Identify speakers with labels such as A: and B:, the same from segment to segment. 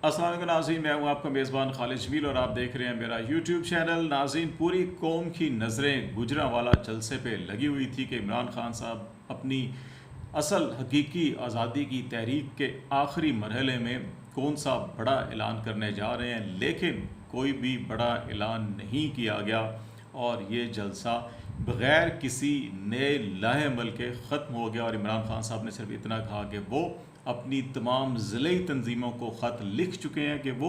A: अस्सलाम वालेकुम नाज़रीन, मैं हूं आपका मेज़बान खालिद जमील और आप देख रहे हैं मेरा यूट्यूब चैनल। नाज़रीन, पूरी कौम की नज़रें गुजरांवाला जलसे पे लगी हुई थी कि इमरान खान साहब अपनी असल हकीकी आज़ादी की तहरीक के आखिरी मरहले में कौन सा बड़ा ऐलान करने जा रहे हैं, लेकिन कोई भी बड़ा ऐलान नहीं किया गया और ये जलसा बग़ैर किसी नए लाहेमल के ख़त्म हो गया। और इमरान खान साहब ने सिर्फ इतना कहा कि वो अपनी तमाम ज़िले तंजीमों को ख़त लिख चुके हैं कि वो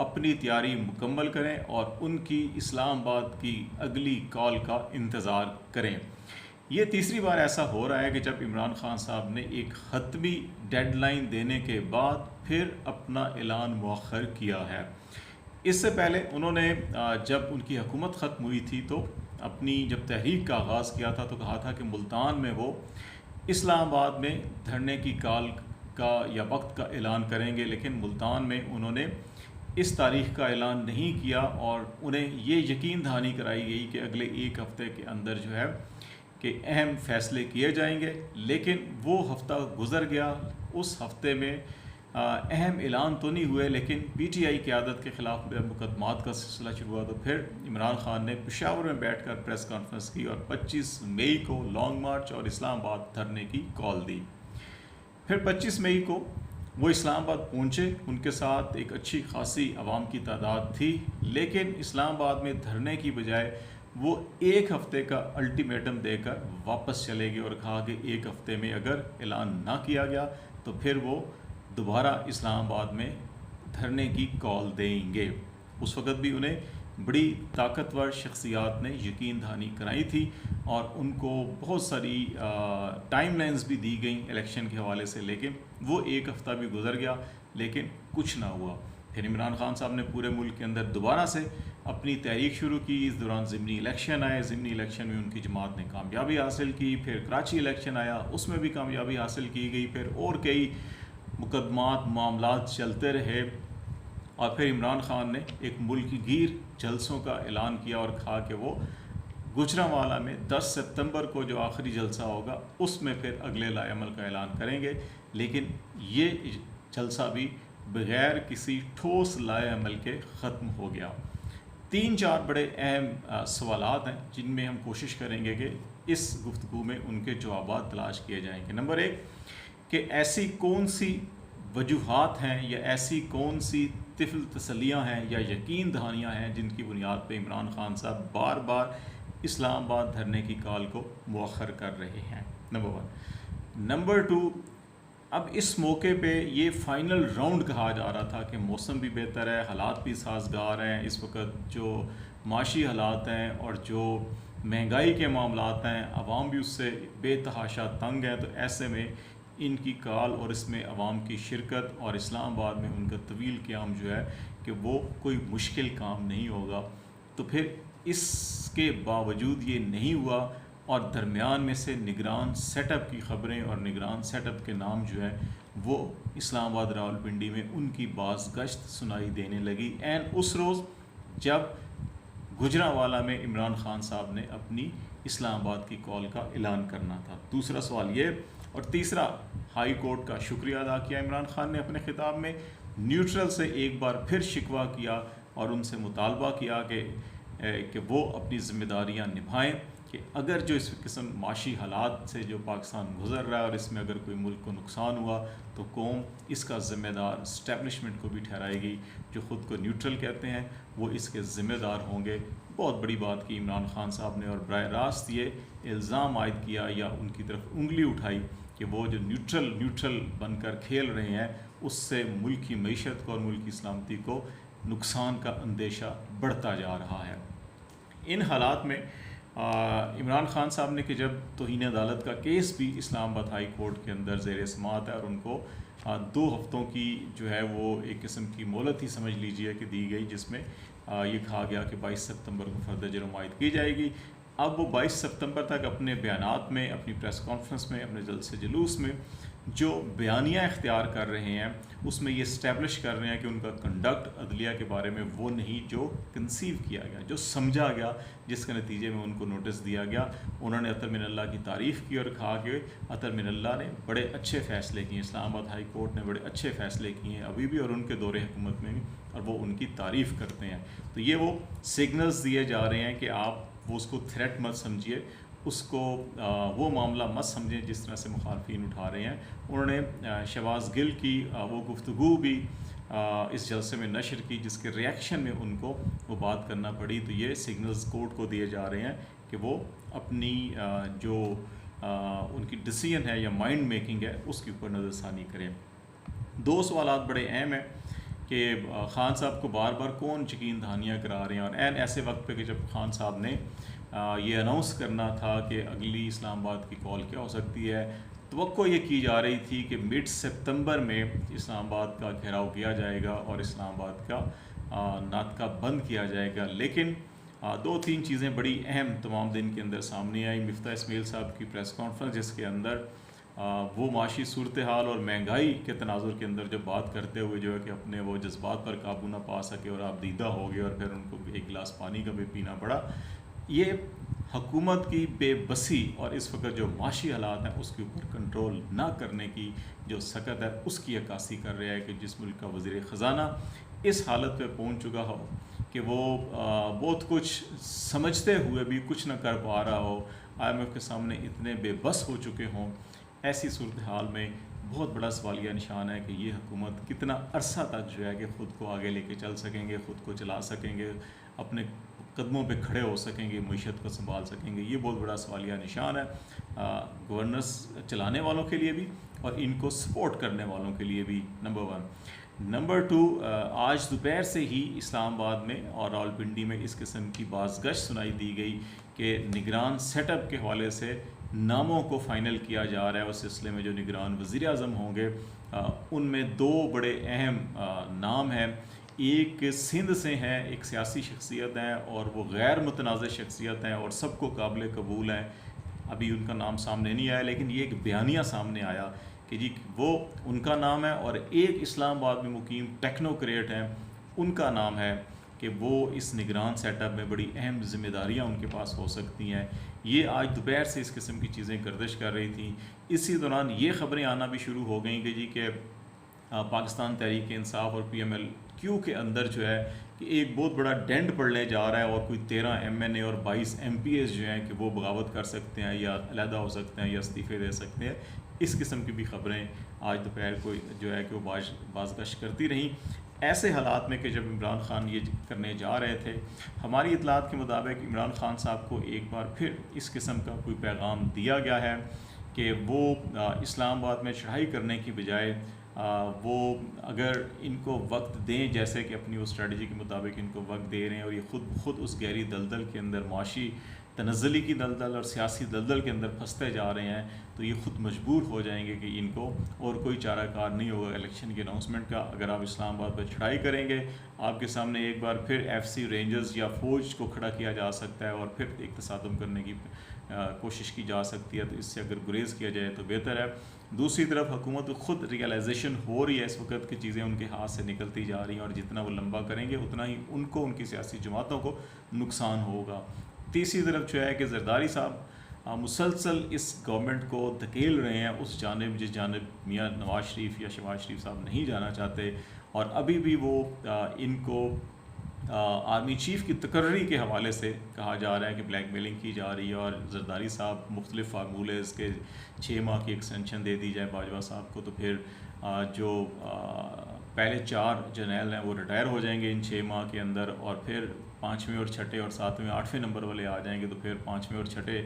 A: अपनी तैयारी मुकम्मल करें और उनकी इस्लामाबाद की अगली कॉल का इंतज़ार करें। ये तीसरी बार ऐसा हो रहा है कि जब इमरान खान साहब ने एक ख़त्मी डेडलाइन देने के बाद फिर अपना ऐलान मुअख्खर किया है। इससे पहले उन्होंने जब उनकी हुकूमत ख़त्म हुई थी तो अपनी जब तहरीक का आगाज़ किया था तो कहा था कि मुल्तान में वो इस्लामाबाद में धरने की कॉल का या वक्त का ऐलान करेंगे, लेकिन मुल्तान में उन्होंने इस तारीख़ का ऐलान नहीं किया और उन्हें ये यकीन दहानी कराई गई कि अगले एक हफ़्ते के अंदर जो है कि अहम फ़ैसले किए जाएंगे। लेकिन वो हफ़्ता गुज़र गया, उस हफ़्ते में अहम ऐलान तो नहीं हुए, लेकिन पीटीआई क़यादत के ख़िलाफ़ मुकदमात का सिलसिला शुरू हुआ। तो फिर इमरान खान ने पेशावर में बैठकर प्रेस कॉन्फ्रेंस की और 25 मई को लॉन्ग मार्च और इस्लामाबाद धरने की कॉल दी। फिर 25 मई को वो इस्लामाबाद पहुँचे, उनके साथ एक अच्छी खासी आवाम की तादाद थी, लेकिन इस्लामाबाद में धरने की बजाय वो एक हफ़्ते का अल्टीमेटम देकर वापस चले गए और कहा कि एक हफ़्ते में अगर ऐलान ना किया गया तो फिर वो दोबारा इस्लामाबाद में धरने की कॉल देंगे। उस वक़्त भी उन्हें बड़ी ताकतवर शख्सियात ने यकीन दहानी कराई थी और उनको बहुत सारी टाइमलाइंस भी दी गई इलेक्शन के हवाले से, लेकिन वो एक हफ़्ता भी गुजर गया लेकिन कुछ ना हुआ। फिर इमरान खान साहब ने पूरे मुल्क के अंदर दोबारा से अपनी तहरीक शुरू की। इस दौरान ज़िमनी इलेक्शन आए, ज़िमनी इलेक्शन में उनकी जमात ने कामयाबी हासिल की। फिर कराची इलेक्शन आया, उसमें भी कामयाबी हासिल की गई। फिर और कई मुकदमात मामलात चलते रहे और फिर इमरान खान ने एक मुल्क गिर जलसों का ऐलान किया और कहा कि वो गुजरांवाला में 10 सितंबर को जो आखिरी जलसा होगा उसमें फिर अगले लाएमल का ऐलान करेंगे। लेकिन ये जलसा भी बग़ैर किसी ठोस लाएमल के ख़त्म हो गया। 3-4 बड़े अहम सवालात हैं जिनमें हम कोशिश करेंगे कि इस गुफ्तगू में उनके जवाब तलाश किए जाएंगे। नंबर 1 कि ऐसी कौन सी वजूहात हैं या ऐसी कौन सी तिफ़ल तसलियाँ हैं या यकीन दहानियाँ हैं जिनकी बुनियाद पे इमरान खान साहब बार बार इस्लामाबाद धरने की कॉल को मुअख्खर कर रहे हैं। नंबर 1। नंबर 2, अब इस मौके पे ये फ़ाइनल राउंड कहा जा रहा था कि मौसम भी बेहतर है, हालात भी साजगार हैं, इस वक्त जो माशी हालात हैं और जो महंगाई के मामलात हैं, आवाम भी उससे बेतहाशा तंग है। तो ऐसे में इनकी कॉल और इसमें अवाम की शिरकत और इस्लामाबाद में उनका तवील क़याम जो है कि वो कोई मुश्किल काम नहीं होगा। तो फिर इसके बावजूद ये नहीं हुआ और दरमियान में से निगरान सेटअप की ख़बरें और निगरान सेटअप के नाम जो है वो इस्लामाबाद रावलपिंडी में उनकी बाज़ गश्त सुनाई देने लगी एंड उस रोज़ जब गुजरांवाला में इमरान खान साहब ने अपनी इस्लामाबाद की कॉल का ऐलान करना था। दूसरा सवाल ये, और तीसरा, हाई कोर्ट का शुक्रिया अदा किया इमरान खान ने अपने खिताब में। न्यूट्रल से एक बार फिर शिकवा किया और उनसे मुतालबा किया कि वो अपनी ज़िम्मेदारियाँ निभाएं कि अगर जो इस किस्म माशी हालात से जो पाकिस्तान गुज़र रहा है और इसमें अगर कोई मुल्क को नुकसान हुआ तो कौम इसका ज़िम्मेदार इस्टेब्लिशमेंट को भी ठहराएगी। जो ख़ुद को न्यूट्रल कहते हैं वो इसके ज़िम्मेदार होंगे। बहुत बड़ी बात की इमरान खान साहब ने और बराह रास्त ये इल्ज़ाम आयद किया या उनकी तरफ उंगली उठाई कि वो जो न्यूट्रल बनकर खेल रहे हैं उससे मुल्क की मईशत को और मुल्क की सलामती को नुकसान का अंदेशा बढ़ता जा रहा है। इन हालात में इमरान खान साहब ने कि जब तौहीन अदालत का केस भी इस्लामाबाद हाई कोर्ट के अंदर ज़ेर समाअत है और उनको 2 हफ़्तों की जो है वो एक किस्म की मोहलत ही समझ लीजिए कि दी गई, जिसमें ये कहा गया कि 22 सितंबर को फर्द जुर्म आयद की जाएगी। अब वो 22 सितंबर तक अपने बयानात में, अपनी प्रेस कॉन्फ्रेंस में, अपने जलसे जुलूस में जो बयानियाँ इख्तियार कर रहे हैं उसमें ये इस्टेब्लिश कर रहे हैं कि उनका कंडक्ट अदलिया के बारे में वो नहीं जो कंसीव किया गया, जो समझा गया, जिसके नतीजे में उनको नोटिस दिया गया। उन्होंने अतर मिनल्लाह की तारीफ़ की और कहा कि अतर मिनल्लाह ने बड़े अच्छे फ़ैसले किए, इस्लामाबाद हाई कोर्ट ने बड़े अच्छे फ़ैसले किए हैं अभी भी और उनके दौरे हुकूमत में भी, और वो उनकी तारीफ़ करते हैं। तो ये वो सिग्नल्स दिए जा रहे हैं कि आप वो उसको थ्रेट मत समझिए, उसको वो मामला मत समझें जिस तरह से मुखालफिन उठा रहे हैं। उन्होंने शहबाज गिल की वो गुफ्तगू भी इस जलसे में नशर की जिसके रिएक्शन में उनको वो बात करना पड़ी। तो ये सिग्नल्स कोर्ट को दिए जा रहे हैं कि वो अपनी जो उनकी डिसीजन है या माइंड मेकिंग है उसके ऊपर नज़रसानी करें। दो सवाल बड़े अहम हैं कि ख़ान साहब को बार बार कौन यकीन दहानियाँ करा रहे हैं, और ऐन ऐसे वक्त पे कि जब ख़ान साहब ने ये अनाउंस करना था कि अगली इस्लामाबाद की कॉल क्या हो सकती है। तवक्को ये की जा रही थी कि मिड सितंबर में इस्लामाबाद का घेराव किया जाएगा और इस्लामाबाद का नाटका बंद किया जाएगा। लेकिन दो तीन चीज़ें बड़ी अहम तमाम दिन के अंदर सामने आई। मिफ्ता इस्माइल साहब की प्रेस कॉन्फ्रेंस जिसके अंदर वो माशी सूरत हाल और महंगाई के तनाजुर के अंदर जब बात करते हुए जो है कि अपने वो जज्बात पर काबू ना पा सके और आप दीदा हो गए और फिर उनको एक गिलास पानी का भी पीना पड़ा। ये हुकूमत की बेबसी और इस वक्त जो माशी हालात हैं उसके ऊपर कंट्रोल ना करने की जो सकत है उसकी अक्कासी कर रहा है कि जिस मुल्क का वज़ीर ख़जाना इस हालत पे पहुंच चुका हो कि वो बहुत कुछ समझते हुए भी कुछ ना कर पा रहा हो, IMF के सामने इतने बेबस हो चुके हों, ऐसी सूरत हाल में बहुत बड़ा सवालिया निशान है कि ये हुकूमत कितना अरसा तक जो है कि ख़ुद को आगे लेके चल सकेंगे, ख़ुद को चला सकेंगे, अपने कदमों पे खड़े हो सकेंगे, मीशत को संभाल सकेंगे। ये बहुत बड़ा सवालिया निशान है गवर्नेंस चलाने वालों के लिए भी और इनको सपोर्ट करने वालों के लिए भी, नंबर वन। नंबर टू, आज दोपहर से ही इस्लामाबाद में और रावलपिंडी में इस किस्म की बाज़गश्त सुनाई दी गई कि निगरान सेटअप के हवाले से नामों को फ़ाइनल किया जा रहा है। उस सिलसिले में जो निगरान वज़ीर आज़म होंगे उनमें दो बड़े अहम नाम हैं। एक सिंध से हैं, एक सियासी शख्सियत हैं और वो गैर मुतनाज़ शख्सियत हैं और सबको काबिल कबूल हैं। अभी उनका नाम सामने नहीं आया लेकिन ये एक बयानिया सामने आया कि जी वो उनका नाम है। और एक इस्लामाबाद में मुकीम टेक्नोक्रेट हैं, उनका नाम है कि वो इस निगरान सेटअप में बड़ी अहम जिम्मेदारियां उनके पास हो सकती हैं। ये आज दोपहर से इस किस्म की चीज़ें गर्दिश कर रही थी। इसी दौरान ये ख़बरें आना भी शुरू हो गई कि जी कि पाकिस्तान तहरीक इंसाफ और PMLQ के अंदर जो है कि एक बहुत बड़ा डेंट पड़ने जा रहा है और कोई 13 MNA और 22 MPs जो हैं कि वो बगावत कर सकते हैं या अलहदा हो सकते हैं या इस्तीफ़े दे सकते हैं। इस किस्म की भी ख़बरें आज दोपहर को जो है कि वो बाज़गश्त करती रहीं। ऐसे हालात में कि जब इमरान ख़ान ये करने जा रहे थे, हमारी इतलात के मुताबिक इमरान ख़ान साहब को एक बार फिर इस किस्म का कोई पैगाम दिया गया है कि वो इस्लामाबाद में चढ़ाई करने की बजाय वो अगर इनको वक्त दें, जैसे कि अपनी वो स्ट्रेटजी के मुताबिक इनको वक्त दे रहे हैं और ये खुद उस गहरी दलदल के अंदर माशी तनज़्ज़ुली की दलदल और सियासी दलदल के अंदर फंसते जा रहे हैं, तो ये ख़ुद मजबूर हो जाएंगे कि इनको और कोई चाराकार नहीं होगा इलेक्शन के अनाउंसमेंट का। अगर आप इस्लामाबाद पर चढ़ाई करेंगे, आपके सामने एक बार फिर FC रेंजर्स या फ़ौज को खड़ा किया जा सकता है और फिर एक तसादुम करने की कोशिश की जा सकती है। तो इससे अगर गुरेज़ किया जाए तो बेहतर है। दूसरी तरफ हुकूमत को ख़ुद रियलाइजेशन हो रही है इस वक्त की चीज़ें उनके हाथ से निकलती जा रही हैं और जितना वो लंबा करेंगे उतना ही उनको, उनकी सियासी जमातों को नुकसान होगा। तीसरी तरफ जो है कि ज़रदारी साहब मुसलसल इस गवर्नमेंट को धकेल रहे हैं उस जानिब जिस जानिब मियाँ नवाज शरीफ या शहबाज शरीफ साहब नहीं जाना चाहते, और अभी भी वो इनको आर्मी चीफ़ की तकर्री के हवाले से कहा जा रहा है कि ब्लैकमेलिंग की जा रही है और ज़रदारी साहब मुख्तलिफ़ फार्मूले इसके 6 माह की एक्सटेंशन दे दी जाए बाजवा साहब को, तो फिर जो पहले 4 जर्नैल हैं वो रिटायर हो जाएंगे इन 6 माह के अंदर, और फिर 5वें और 6ठे और 7वें 8वें नंबर वाले आ जाएंगे। तो फिर 5वें और 6ठे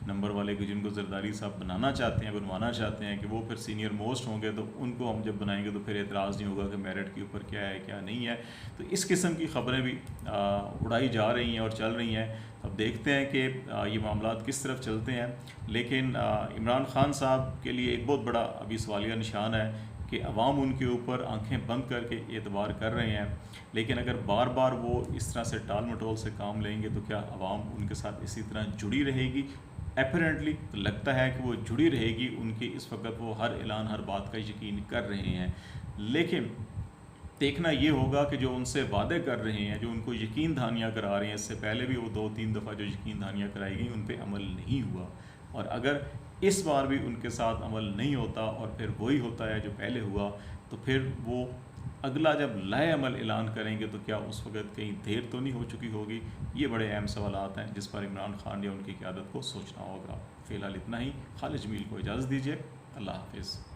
A: नंबर वाले को जिनको ज़रदारी साहब बनवाना चाहते हैं कि वो फिर सीनियर मोस्ट होंगे, तो उनको हम जब बनाएंगे तो फिर एतराज़ नहीं होगा कि मेरिट के ऊपर क्या है क्या नहीं है। तो इस किस्म की ख़बरें भी उड़ाई जा रही हैं और चल रही हैं। अब देखते हैं कि ये मामलात किस तरफ चलते हैं। लेकिन इमरान ख़ान साहब के लिए एक बहुत बड़ा अभी सवालिया निशान है कि अवाम उनके ऊपर आंखें बंद करके एतबार कर रहे हैं, लेकिन अगर बार बार वो इस तरह से टाल मटोल से काम लेंगे तो क्या अवाम उनके साथ इसी तरह जुड़ी रहेगी? एपरेंटली लगता है कि वो जुड़ी रहेगी उनकी, इस वक्त वो हर ऐलान हर बात का यकीन कर रहे हैं। लेकिन देखना ये होगा कि जो उनसे वादे कर रहे हैं, जो उनको यकीन दहानियाँ करा रहे हैं, इससे पहले भी वो 2-3 दफ़ा जो यकीन दहानियाँ कराई गई उन पे अमल नहीं हुआ, और अगर इस बार भी उनके साथ अमल नहीं होता और फिर वही होता है जो पहले हुआ, तो फिर वो अगला जब लाए अमल ऐलान करेंगे तो क्या उस वक्त कहीं देर तो नहीं हो चुकी होगी। ये बड़े अहम सवालात हैं जिस पर इमरान खान या उनकी क़यादत को सोचना होगा। फ़िलहाल इतना ही। खालिद जमील को इजाज़त दीजिए। अल्लाह हाफ़िज़।